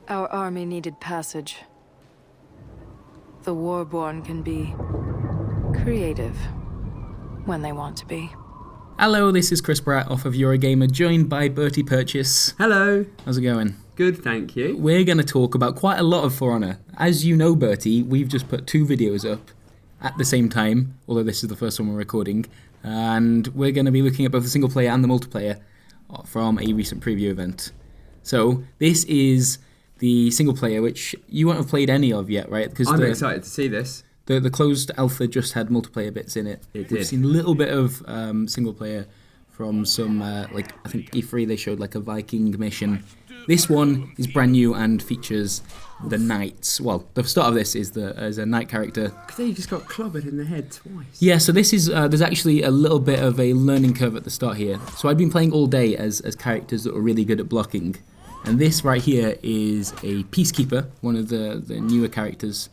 Our army needed passage. The Warborn can be creative when they want to be. Hello, this is Chris Bratt off of Eurogamer, joined by Bertie Purchase. Hello. How's it going? Good, thank you. We're going to talk about quite a lot of For Honor. As you know, Bertie, we've just put 2 videos up at the same time, although this is the first one we're recording, and we're going to be looking at both the single player and the multiplayer from a recent preview event. So, this is the single player, which you won't have played any of yet, right? Because I'm excited to see this. The closed alpha just had multiplayer bits in it. It We've did. seen a little bit of single player from some, I think E3 they showed like a Viking mission. This one is brand new and features the knights. Well, the start of this is a knight character. I think you just got clobbered in the head twice. Yeah, so this is, there's actually a little bit of a learning curve at the start here. So I've been playing all day as characters that were really good at blocking. And this right here is a Peacekeeper, one of the newer characters.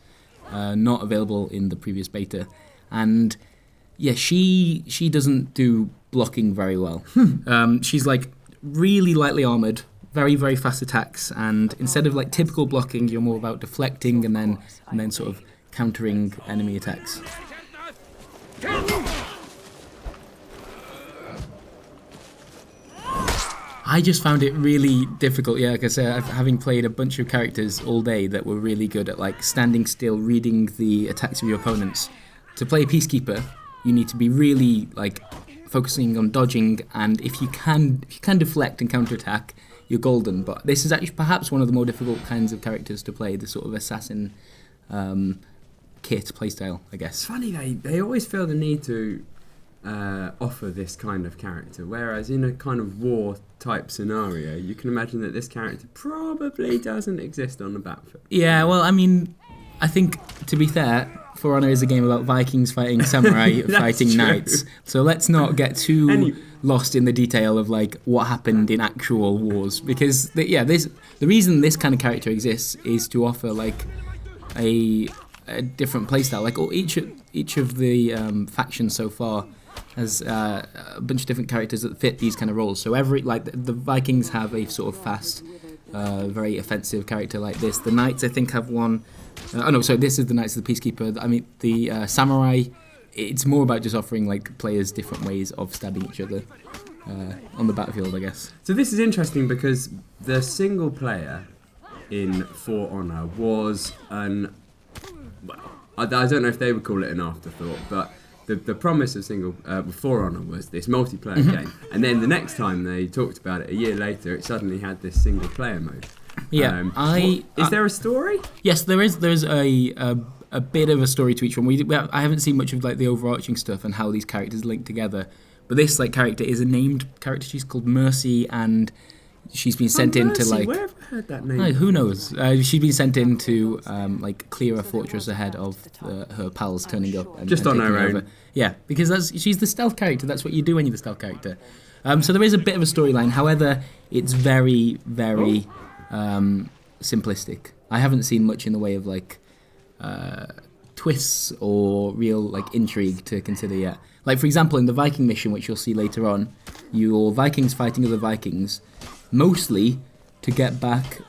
Not available in the previous beta, and yeah, she doesn't do blocking very well. She's like really lightly armored, very very fast attacks, and instead of like typical blocking, you're more about deflecting and then sort of countering enemy attacks. I just found it really difficult, yeah, like I said, having played a bunch of characters all day that were really good at like standing still, reading the attacks of your opponents. To play a Peacekeeper, you need to be really like focusing on dodging, and if you can deflect and counterattack, you're golden. But this is actually perhaps one of the more difficult kinds of characters to play, the sort of assassin kit playstyle, I guess. It's funny, they always feel the need to offer this kind of character, whereas in a kind of war type scenario, you can imagine that this character probably doesn't exist on the battlefield. Yeah, well, I mean, I think, to be fair, For Honor is a game about Vikings fighting samurai fighting true. knights, so let's not get too lost in the detail of like what happened in actual wars, because the reason this kind of character exists is to offer like a different playstyle. Like each of the factions so far has a bunch of different characters that fit these kind of roles. So the Vikings have a sort of fast, very offensive character like this. The Knights, I think, have one. This is the Knights of the Peacekeeper. I mean, the Samurai. It's more about just offering like players different ways of stabbing each other on the battlefield, I guess. So this is interesting because the single player in For Honor was I don't know if they would call it an afterthought, but the promise of For Honor was this multiplayer game, and then the next time they talked about it a year later, it suddenly had this single player mode. Yeah, is there a story? Yes, there is. There's a bit of a story to each one. I haven't seen much of like the overarching stuff and how these characters link together, but this like character is a named character. She's called Mercy, and she's been sent in to like. Where have I heard that name? Who knows? She's been sent in to like clear a fortress ahead of her pals turning up. And Just on taking her own. over. Yeah, because she's the stealth character. That's what you do when you're the stealth character. So there is a bit of a storyline. However, it's very, very simplistic. I haven't seen much in the way of like twists or real like intrigue to consider yet. Like for example, in the Viking mission, which you'll see later on, you're Vikings fighting other Vikings, mostly to get back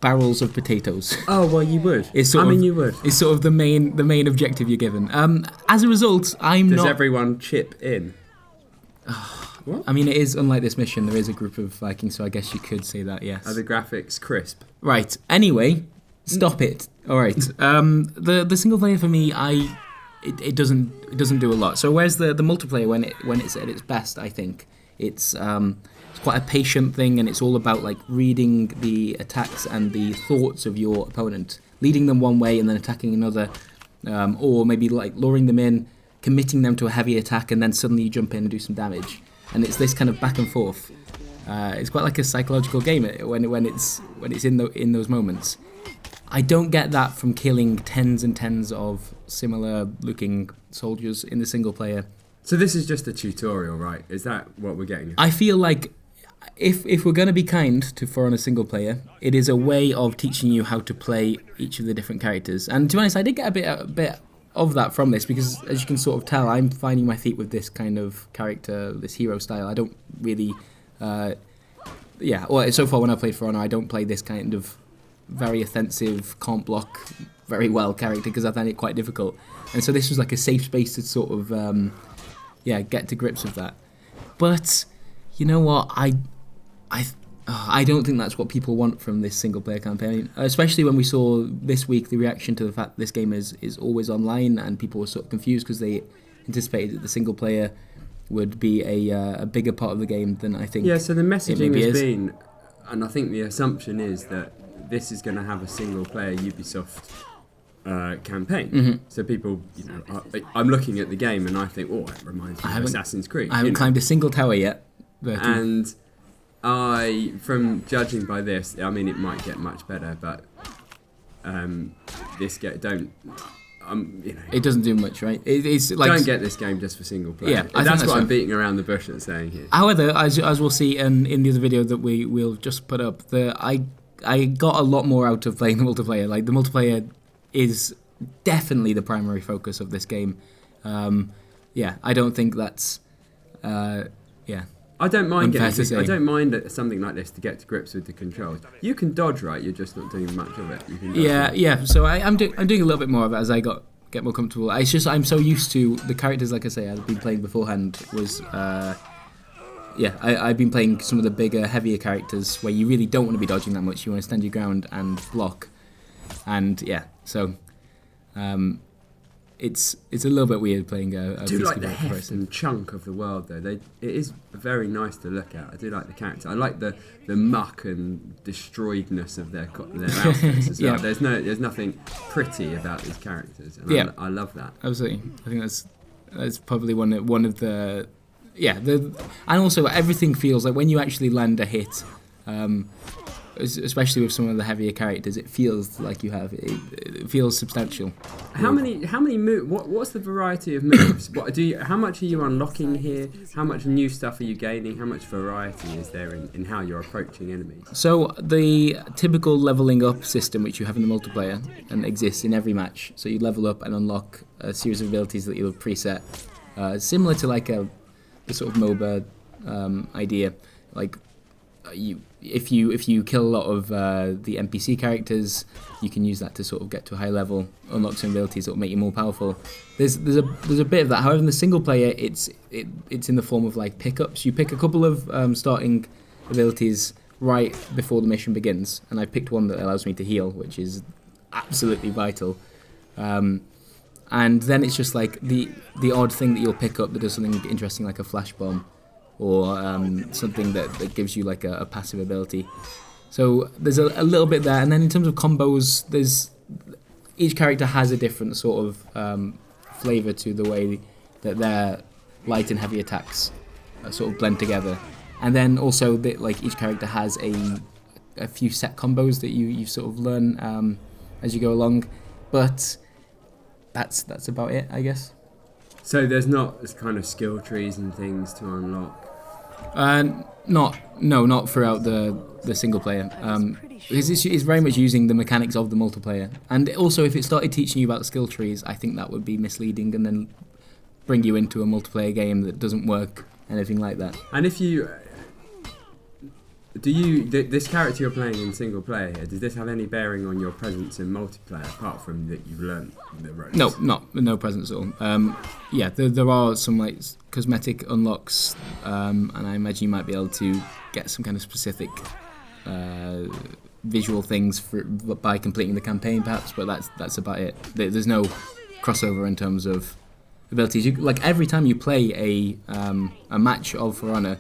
barrels of potatoes. Oh well, you would. You would. It's sort of the main objective you're given. As a result, Does everyone chip in? What? I mean, it is unlike this mission. There is a group of Vikings, so I guess you could say that. Yes. Are the graphics crisp? Right. Anyway, stop it. All right. The single player for me, it doesn't do a lot. So whereas the multiplayer when it's at its best, I think it's quite a patient thing, and it's all about like reading the attacks and the thoughts of your opponent, leading them one way and then attacking another, or maybe like luring them in, committing them to a heavy attack, and then suddenly you jump in and do some damage. And it's this kind of back and forth. It's quite like a psychological game when it's in those moments. I don't get that from killing tens and tens of similar looking soldiers in the single player. So this is just a tutorial, right? Is that what we're getting at? I feel like if we're going to be kind to For Honor single player, it is a way of teaching you how to play each of the different characters. And to be honest, I did get a bit of that from this, because as you can sort of tell, I'm finding my feet with this kind of character, this hero style. I don't really, so far when I played For Honor, I don't play this kind of very offensive, can't block very well character because I find it quite difficult. And so this was like a safe space to sort of get to grips with that. But you know what, I don't think that's what people want from this single player campaign, especially when we saw this week the reaction to the fact that this game is always online, and people were sort of confused because they anticipated that the single player would be a bigger part of the game than I think. Yeah, so the messaging has been, and I think the assumption is that this is going to have a single player Ubisoft campaign. Mm-hmm. So people, I'm looking at the game and I think, oh, it reminds me of Assassin's Creed. I haven't climbed a single tower yet. But and from judging by this, I mean, it might get much better, but this game it doesn't do much, right? It's like, don't get this game just for single player. Yeah, that's what I'm beating around the bush and saying here. However, as we'll see in the other video that we'll just put up, I got a lot more out of playing the multiplayer. Like, the multiplayer is definitely the primary focus of this game. I don't think that's I don't mind I don't mind something like this to get to grips with the controls. You can dodge, right? You're just not doing much of it. You can dodge So I'm doing a little bit more of it as I get more comfortable. It's just I'm so used to the characters, like I say, I've been playing beforehand was I've been playing some of the bigger, heavier characters where you really don't want to be dodging that much. You want to stand your ground and block, and it's a little bit weird playing a I do like the heft person. and chunk of the world, though. It is very nice to look at. I do like the character. I like the muck and destroyedness of their outfits as well. There's nothing pretty about these characters, and I love that. Absolutely, I think that's probably one of the and also everything feels like when you actually land a hit. Especially with some of the heavier characters, it feels like you have it feels substantial. How many moves? What's the variety of moves? How much are you unlocking here? How much new stuff are you gaining? How much variety is there in how you're approaching enemies? So the typical leveling up system, which you have in the multiplayer and exists in every match, so you level up and unlock a series of abilities that you'll preset, similar to like the sort of MOBA idea, like. If you kill a lot of the NPC characters, you can use that to sort of get to a high level, unlock some abilities that will make you more powerful. There's a bit of that. However, in the single player, it's in the form of like pickups. You pick a couple of starting abilities right before the mission begins, and I picked one that allows me to heal, which is absolutely vital. And then it's just like the odd thing that you'll pick up that does something interesting, like a flash bomb. Or something that gives you like a passive ability. So there's a little bit there, and then in terms of combos, each character has a different sort of flavour to the way that their light and heavy attacks sort of blend together. And then also like each character has a few set combos that you sort of learn as you go along, but that's about it, I guess. So there's not this kind of skill trees and things to unlock. Not throughout the single player. It's very much using the mechanics of the multiplayer. And also, if it started teaching you about the skill trees, I think that would be misleading and then bring you into a multiplayer game that doesn't work, anything like that. And if you this character you're playing in single player here, does this have any bearing on your presence in multiplayer apart from that you've learned the ropes? No presence at all. There are some like cosmetic unlocks, and I imagine you might be able to get some kind of specific visual things by completing the campaign, perhaps. But that's about it. There's no crossover in terms of abilities. Like every time you play a match of For Honor,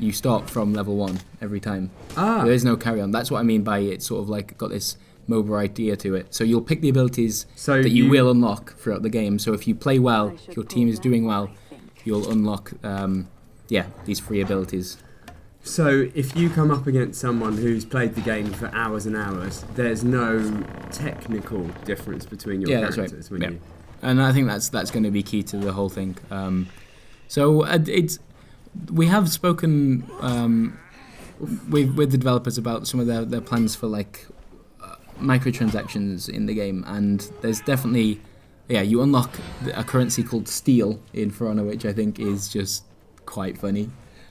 you start from level 1 every time. There is no carry on. That's what I mean by it's sort of like got this MOBA idea to it. So you'll pick the abilities that you will unlock throughout the game. So if you play well, if your team is doing well, you'll unlock these free abilities. So if you come up against someone who's played the game for hours and hours, there's no technical difference between your characters. That's right. And I think that's going to be key to the whole thing. We have spoken with the developers about some of their plans for like microtransactions in the game, and there's definitely you unlock a currency called steel in For Honor, which I think is just quite funny,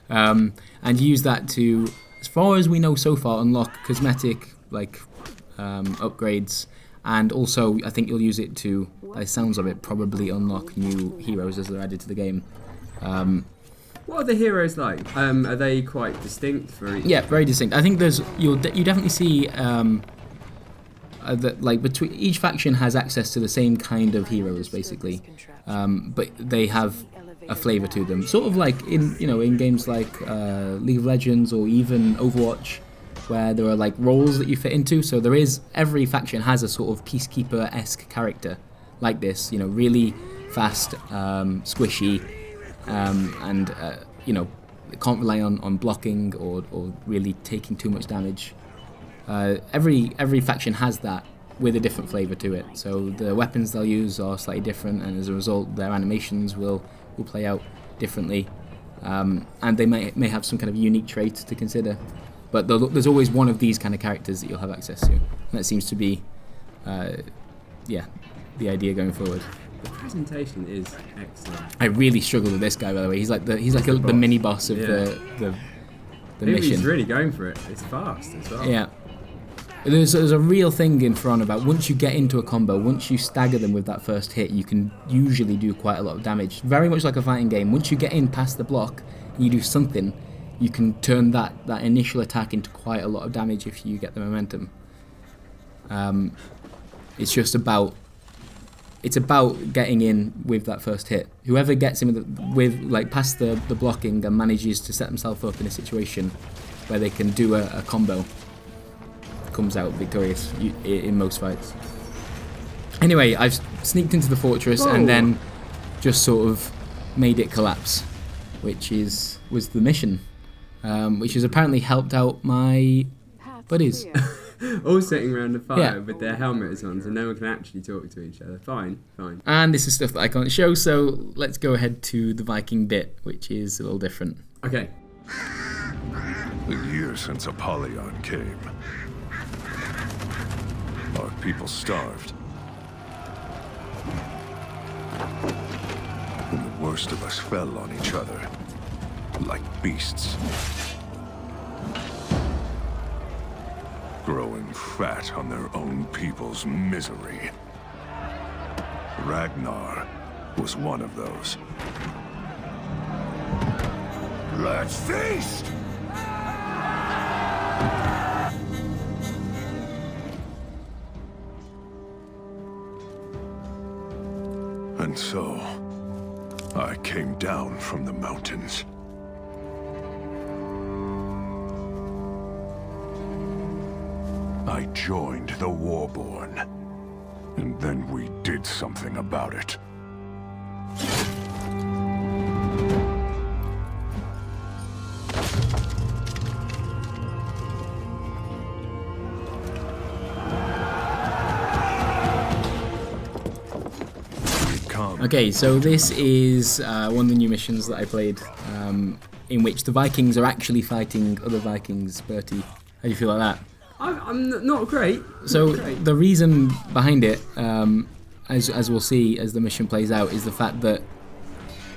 and you use that to, as far as we know so far, unlock cosmetic like upgrades, and also I think you'll use it to, by the sounds of it, probably unlock new heroes as they're added to the game. What are the heroes like? Are they quite distinct for each? Yeah, very distinct. I think you definitely see that like between each faction has access to the same kind of heroes basically, but they have a flavor to them. Sort of like in games like League of Legends or even Overwatch, where there are like roles that you fit into. So every faction has a sort of peacekeeper-esque character like this. Really fast, squishy. And can't rely on blocking or really taking too much damage. Every faction has that with a different flavour to it. So the weapons they'll use are slightly different, and as a result, their animations will play out differently. And they may have some kind of unique traits to consider. But there's always one of these kind of characters that you'll have access to. And that seems to be, the idea going forward. The presentation is excellent. I really struggle with this guy, by the way. He's like the mini boss of the mission. He's really going for it. It's fast as well. Yeah. There's a real thing in For Honor about once you get into a combo, once you stagger them with that first hit, you can usually do quite a lot of damage. Very much like a fighting game. Once you get in past the block and you do something, you can turn that initial attack into quite a lot of damage if you get the momentum. It's just about getting in with that first hit. Whoever gets in with past the blocking and manages to set themselves up in a situation where they can do a combo comes out victorious in most fights. Anyway, I've sneaked into the fortress and then just sort of made it collapse, which was the mission, which has apparently helped out my buddies. All sitting around a fire with their helmets on, so no one can actually talk to each other. Fine. And this is stuff that I can't show, so let's go ahead to the Viking bit, which is a little different. Okay. A year since Apollyon came. Our people starved. And the worst of us fell on each other, like beasts. Growing fat on their own people's misery. Ragnar was one of those. Let's feast! And so, I came down from the mountains. I joined the Warborn, and then we did something about it. Okay, so this is one of the new missions that I played, in which the Vikings are actually fighting other Vikings. Bertie, how do you feel like that? I'm not great. So the reason behind it, as we'll see as the mission plays out, is the fact that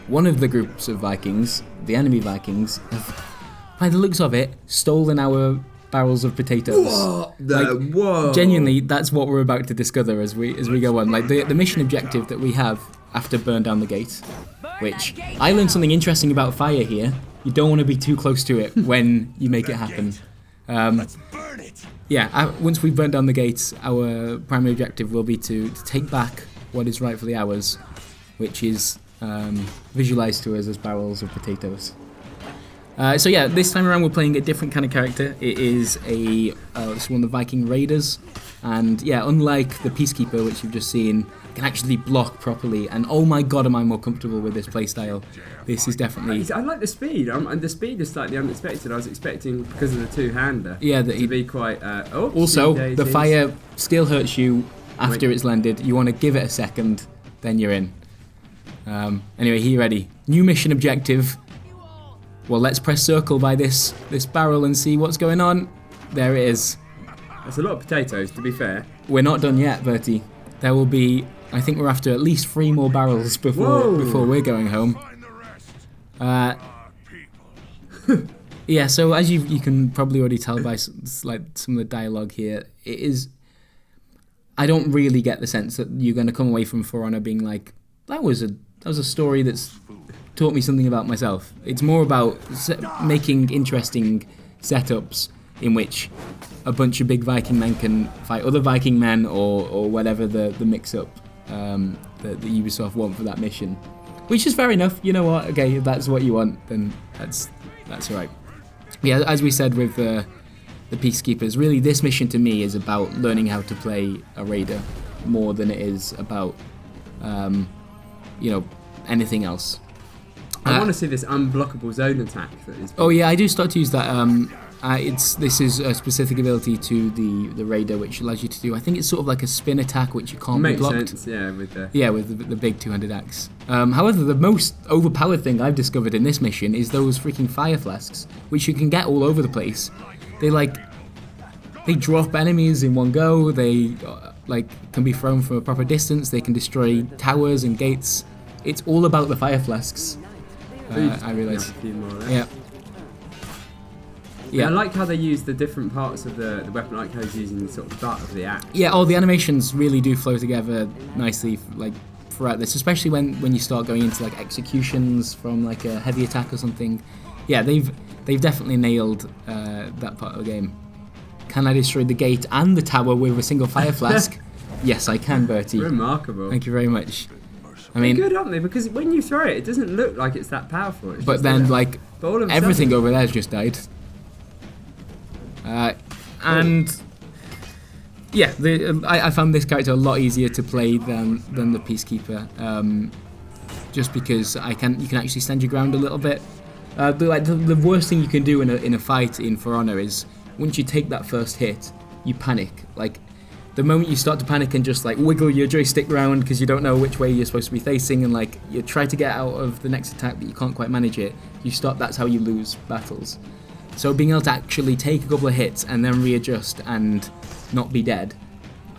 one of the groups of Vikings, the enemy Vikings, have, by the looks of it, stolen our barrels of potatoes. Whoa! Genuinely, that's what we're about to discover as we go on. Like the mission objective that we have after Burn Down the Gate, which I learned something interesting about fire here. You don't want to be too close to it when you make it happen. Once we've burnt down the gates, our primary objective will be to take back what is rightfully ours, which is visualized to us as barrels of potatoes. This time around we're playing a different kind of character. It is it's one of the Viking raiders, and unlike the Peacekeeper, which you've just seen, can actually block properly, and oh my god am I more comfortable with this playstyle. This is definitely... I like the speed, and the speed is slightly unexpected. I was expecting, because of the two-hander, to be quite... also, the fire still hurts you after it's landed. You want to give it a second, then you're in. Anyway, here you ready? New mission objective. Well, let's press circle by this barrel and see what's going on. There it is. That's a lot of potatoes, to be fair. We're not done yet, Bertie. There will be... I think we're after at least 3 more barrels before we're going home. So as you can probably already tell by some of the dialogue here, it is I don't really get the sense that you're going to come away from For Honor being like, that was a story that's taught me something about myself. It's more about making interesting setups in which a bunch of big Viking men can fight other Viking men, or whatever the mix-up that Ubisoft want for that mission. Which is fair enough. You know what? Okay, if that's what you want, then that's all right. Yeah, as we said with the Peacekeepers, really this mission to me is about learning how to play a raider more than it is about anything else. I want to see this unblockable zone attack that is. Oh yeah, I do start to use that. This is a specific ability to the raider which allows you to do. I think it's sort of like a spin attack which you can't be blocked. Makes sense, yeah, with the big two-handed axe. However, the most overpowered thing I've discovered in this mission is those freaking fire flasks, which you can get all over the place. They drop enemies in one go. They can be thrown from a proper distance. They can destroy towers and gates. It's all about the fire flasks. I realise. Yeah. Yeah, I like how they use the different parts of the weapon, like how he's using the sort of butt of the axe. Yeah, all the animations really do flow together nicely, like throughout this, especially when you start going into like executions from like a heavy attack or something. Yeah, they've definitely nailed that part of the game. Can I destroy the gate and the tower with a single fire flask? Yes, I can, Bertie. Remarkable. Thank you very much. I mean, they're good, aren't they? Because when you throw it, it doesn't look like it's that powerful. It's but then, like, all of a everything sudden, over there has just died. And yeah, I found this character a lot easier to play than the Peacekeeper, just because you can actually stand your ground a little bit. The worst thing you can do in a fight in For Honor is once you take that first hit, you panic. Like, the moment you start to panic and just like wiggle your joystick around because you don't know which way you're supposed to be facing, and like you try to get out of the next attack but you can't quite manage it, that's how you lose battles. So being able to actually take a couple of hits and then readjust and not be dead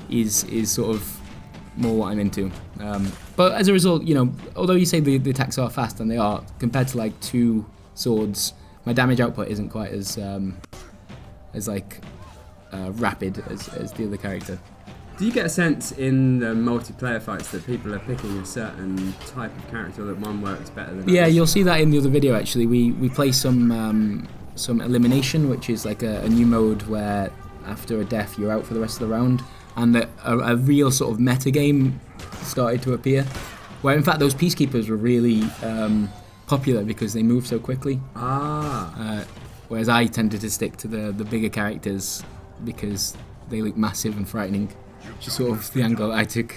is sort of more what I'm into. But as a result, although you say the attacks are fast, and they are, compared to like two swords, my damage output isn't quite as rapid as the other character. Do you get a sense in the multiplayer fights that people are picking a certain type of character, that one works better than Yeah, others? you'll see that in the other video actually. We play some elimination, which is like a new mode where after a death you're out for the rest of the round, and a real sort of meta game started to appear, where in fact those Peacekeepers were really popular because they move so quickly. Whereas I tended to stick to the bigger characters because they look massive and frightening, which is sort of the angle I took.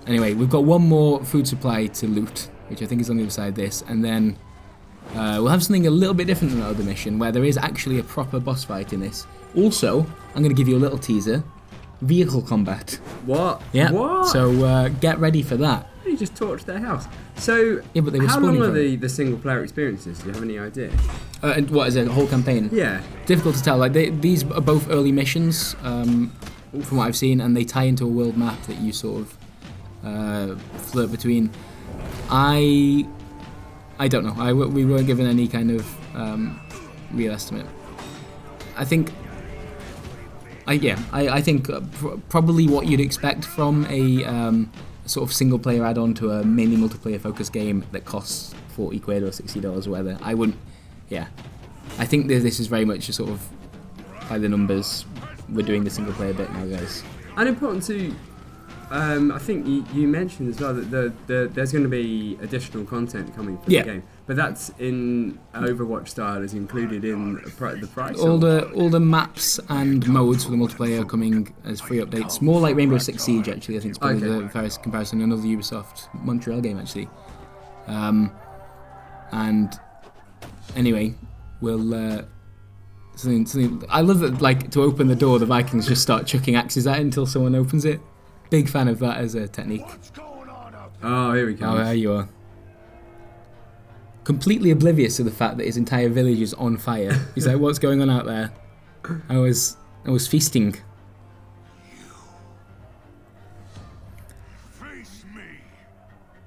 Anyway, we've got one more food supply to loot, which I think is on the other side of this, and then we'll have something a little bit different than the other mission, where there is actually a proper boss fight in this. Also, I'm going to give you a little teaser: vehicle combat. What? Yeah. What? So get ready for that. You just torched their house. So, Yeah, but they were how long spawning are from the single player experiences? Do you have any idea? And what is it? A whole campaign? Yeah. Difficult to tell. Like these are both early missions, from what I've seen, and they tie into a world map that you sort of flirt between. I don't know. We weren't given any kind of real estimate. I think. I think probably what you'd expect from a sort of single player add-on to a mainly multiplayer focused game that costs £40 or $60 or whatever. I wouldn't. Yeah, I think this is very much a sort of by the numbers. We're doing the single player bit now, guys. And important to, I think you mentioned as well that there's going to be additional content coming for the game, but that's in Overwatch style, is included in the price. All the maps and modes for the multiplayer are coming as free updates. More like Rainbow Six Siege, actually. I think it's probably the fairest comparison. Another Ubisoft Montreal game, actually. And anyway, we'll. Something. I love that. Like, to open the door, the Vikings just start chucking axes at it until someone opens it. Big fan of that as a technique. Oh, here we go. Oh, there you are. Completely oblivious to the fact that his entire village is on fire. He's like, "What's going on out there?" I was feasting. Face me.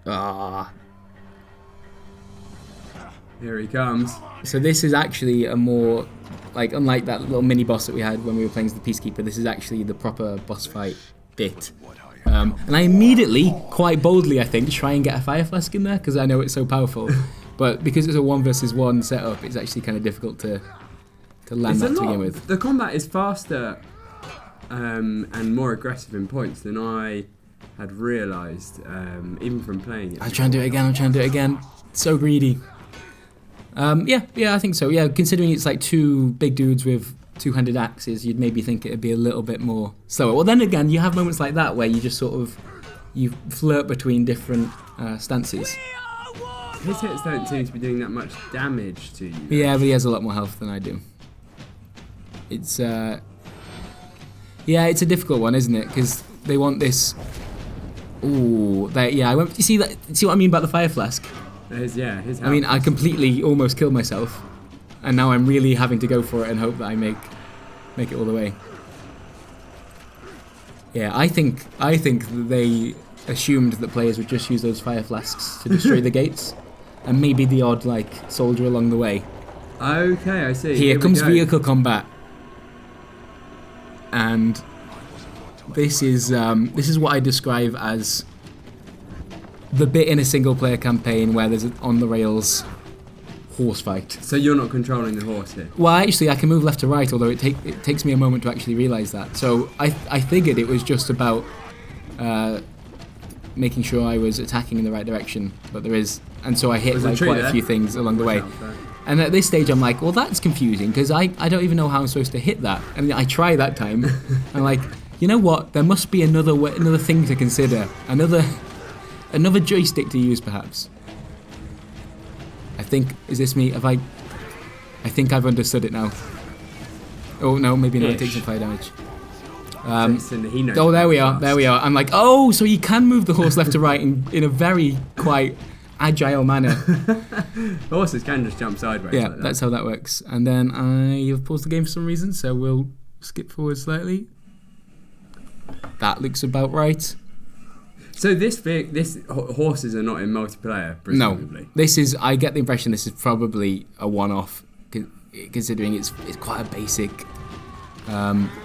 Ah. Here he comes. So this is actually a more Like, unlike that little mini boss that we had when we were playing as the Peacekeeper, this is actually the proper boss fight bit. And I immediately, quite boldly, I think, try and get a Fire Flask in there because I know it's so powerful. But because it's a 1 versus 1 setup, it's actually kind of difficult to land that to begin with. The combat is faster and more aggressive in points than I had realised, even from playing it. I'm trying to do it again. So greedy. Yeah, I think so. Yeah, considering it's like two big dudes with two-handed axes, you'd maybe think it'd be a little bit more slower. Well, then again, you have moments like that where you just sort of you flirt between different stances. His hits don't seem to be doing that much damage to you. Yeah, but he has a lot more health than I do. It's it's a difficult one, isn't it? Because they want this. Ooh, I went. You see that? See what I mean about the Fire Flask? His health. I mean, I completely almost killed myself, and now I'm really having to go for it and hope that I make it all the way. Yeah, I think that they assumed that players would just use those Fire Flasks to destroy the gates, and maybe the odd soldier along the way. Okay, I see. Here comes vehicle combat, and this is what I describe as the bit in a single player campaign where there's an on the rails horse fight. So you're not controlling the horse here? Well, actually, I can move left to right, although it takes me a moment to actually realise that. So I figured it was just about making sure I was attacking in the right direction, but there is, and so I hit quite a few things along the way. And at this stage, I'm like, well, that's confusing because I don't even know how I'm supposed to hit that. And I try that time. I'm like, you know what? There must be another thing to consider. Another joystick to use, perhaps. I think, is this me? I think I've understood it now. Oh, no, maybe not. It takes some fire damage. There we are. I'm like, oh, so you can move the horse left to right in a very quite agile manner. Horses can just jump sideways. Yeah, like that. That's how that works. And then I have paused the game for some reason, so we'll skip forward slightly. That looks about right. So this horses are not in multiplayer, presumably? No. I get the impression this is probably a one-off, considering it's quite a basic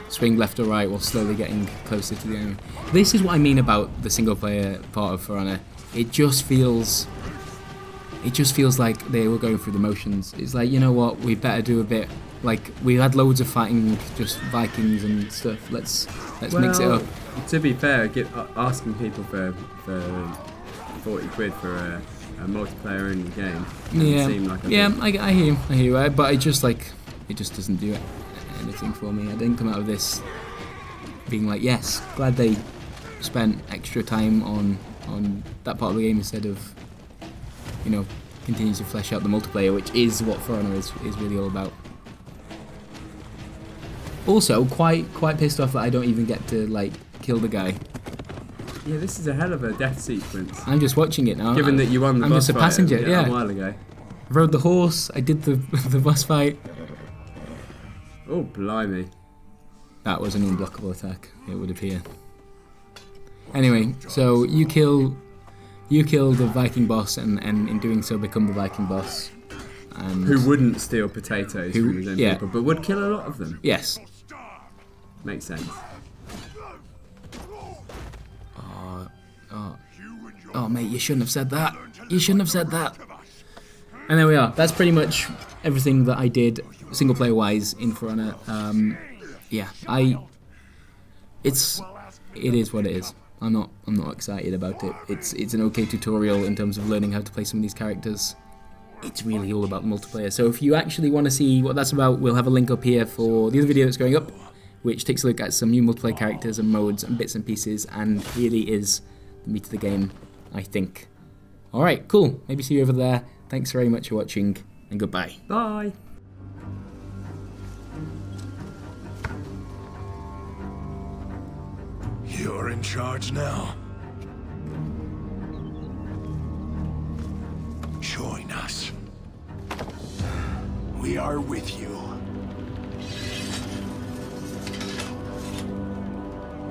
swing left or right while slowly getting closer to the enemy. This is what I mean about the single-player part of For Honor. It just feels like they were going through the motions. It's like, you know what, we better do a bit. Like, we had loads of fighting, just Vikings and stuff. Let's mix it up. To be fair, asking people for 40 quid for a multiplayer only game doesn't seem like I hear you, but it just doesn't do anything for me. I didn't come out of this being like, yes, glad they spent extra time on that part of the game instead of, continue to flesh out the multiplayer, which is what For Honor is really all about. Also, quite pissed off that I don't even get to kill the guy. Yeah, this is a hell of a death sequence. I'm just watching it now. Given that you won the boss fight. I'm just a passenger. A while ago. I rode the horse. I did the boss fight. Oh, blimey! That was an unblockable attack, it would appear. Anyway, so you kill the Viking boss, and in doing so become the Viking boss. And who wouldn't steal potatoes from his own people, but would kill a lot of them. Yes. Makes sense. Oh, mate, you shouldn't have said that. And there we are. That's pretty much everything that I did, single player wise, in For Honor. It is what it is. I'm not excited about it. It's an okay tutorial in terms of learning how to play some of these characters. It's really all about multiplayer. So if you actually want to see what that's about, we'll have a link up here for the other video that's going up, which takes a look at some new multiplayer characters and modes and bits and pieces, and really is the meat of the game, I think. Alright, cool. Maybe see you over there. Thanks very much for watching, and goodbye. Bye. You're in charge now. Join us. We are with you.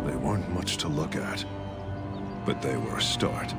They weren't much to look at, but they were a start.